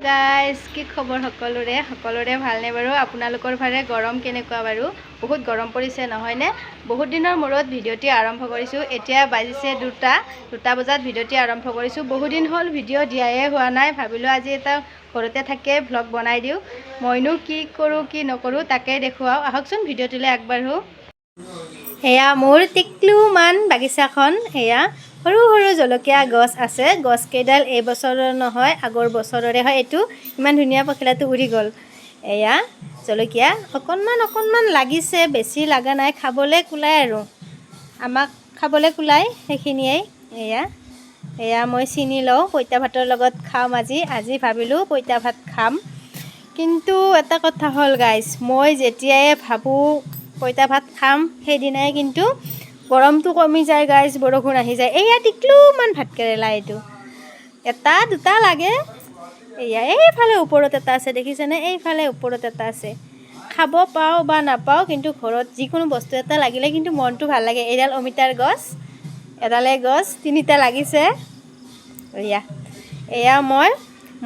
guys কি খবৰ সকলোৰে ভালনে বাৰু আপোনালোকৰ ফালে গৰম কেনেকুৱা বাৰু বহুত গৰম পৰিছে নহয়নে বহুত দিনৰ মূৰত ভিডিঅ'টি আৰম্ভ কৰিছোঁ এতিয়া বাজিছে 2টা বজাত ভিডিঅ'টি আৰম্ভ কৰিছোঁ বহুত দিন হ'ল ভিডিঅ' দিয়ায়ে হোৱা নাই ভাবিলোঁ আজি এটা ঘৰতে থাকে ভ্লগ বনাই দিওঁ মইনো কি কৰোঁ কি নকৰোঁ তাকে দেখুৱাও আহকচোন ভিডিঅ'টোলৈ আগবাঢ়ো এয়া মোৰ টিকলুমান বাগিচাখন এয়া সৰু সৰু জলকীয়া গছ আছে গছ কেইডাল এই বছৰৰ নহয় আগৰ বছৰৰে হয় এইটো ইমান ধুনীয়া পখিলাটো উৰি গ'ল এয়া জলকীয়া অকণমান লাগিছে বেছি লাগা নাই খাবলৈ কুলাই আৰু আমাক খাবলৈ কুলাই সেইখিনিয়েই এয়া মই চিনি লওঁ পইতা ভাতৰ লগত খাম আজি ভাবিলোঁ পইতা ভাত খাম কিন্তু এটা কথা হ'ল গাইজ মই যেতিয়াই ভাবোঁ পইতা ভাত খাম সেইদিনাই কিন্তু গৰমটো কমি যায় গাইজ বৰষুণ আহি যায় এয়া টিকলুমান ভাতকেৰেলা এইটো এটা দুটা লাগে এয়া এইফালে ওপৰত এটা আছে দেখিছেনে এইফালে ওপৰত এটা আছে খাব পাওঁ বা নাপাওঁ কিন্তু ঘৰত যিকোনো বস্তু এটা লাগিলে কিন্তু মনটো ভাল লাগে এডাল অমিতাৰ গছ এডালে গছ 3টা লাগিছে এয়া মই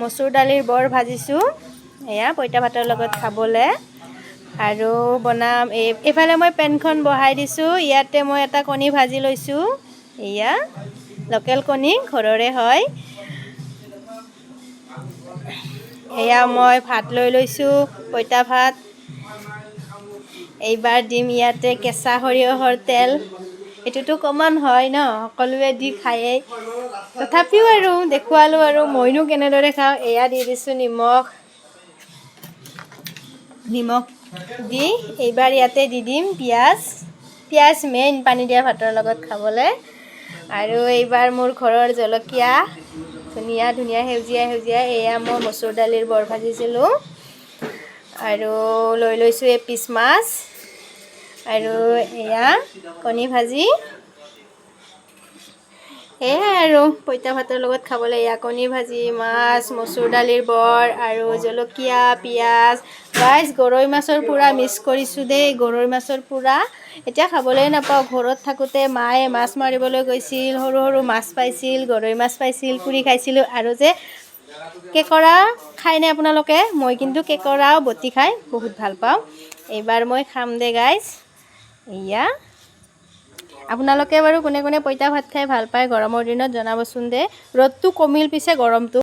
মচুৰ দালিৰ বৰ ভাজিছোঁ এয়া পইতা ভাতৰ লগত খাবলৈ আৰু বনাম এইফালে মই পেনখন বহাই দিছোঁ ইয়াতে মই এটা কণী ভাজি লৈছোঁ এয়া লোকেল কণী ঘৰৰে হয় এয়া মই ভাত লৈ লৈছোঁ পইতা ভাত এইবাৰ দিম ইয়াতে কেঁচা সৰিয়হৰ তেল এইটোতো কমন হয় ন সকলোৱে দি খায়েই তথাপিও আৰু দেখুৱালোঁ আৰু মইনো কেনেদৰে খাওঁ এয়া দি দিছোঁ নিমখ দি এইবাৰ ইয়াতে দি দিম পিঁয়াজ মেইন পানী দিয়া ভাতৰ লগত খাবলৈ আৰু এইবাৰ মোৰ ঘৰৰ জলকীয়া ধুনীয়া সেউজীয়া এয়া মই মচুৰ দালিৰ বৰ ভাজিছিলোঁ আৰু লৈ লৈছোঁ এপিচ মাছ আৰু এয়া কণী ভাজি সেয়াই আৰু পইতা ভাতৰ লগত খাবলৈ এয়া কণী ভাজি মাছ মচুৰ দালিৰ বৰ আৰু জলকীয়া পিঁয়াজ গাইজ গৰৈ মাছৰ পোৰা মিছ কৰিছোঁ দেই গৰৈ মাছৰ পোৰা এতিয়া খাবলৈ নাপাওঁ ঘৰত থাকোঁতে মায়ে মাছ মাৰিবলৈ গৈছিল সৰু মাছ পাইছিল গৰৈ মাছ পাইছিল পুৰি খাইছিলোঁ আৰু যে কেঁকোৰা খায়নে আপোনালোকে মই কিন্তু কেঁকোৰাও বটি খাই বহুত ভাল পাওঁ এইবাৰ মই খাম দে গাইজ এয়া আপোনালোকে বাৰু কোনে পইতা ভাত খাই ভাল পায় গৰমৰ দিনত জনাবচোন দে ৰ'দটো কমিল পিছে গৰমটো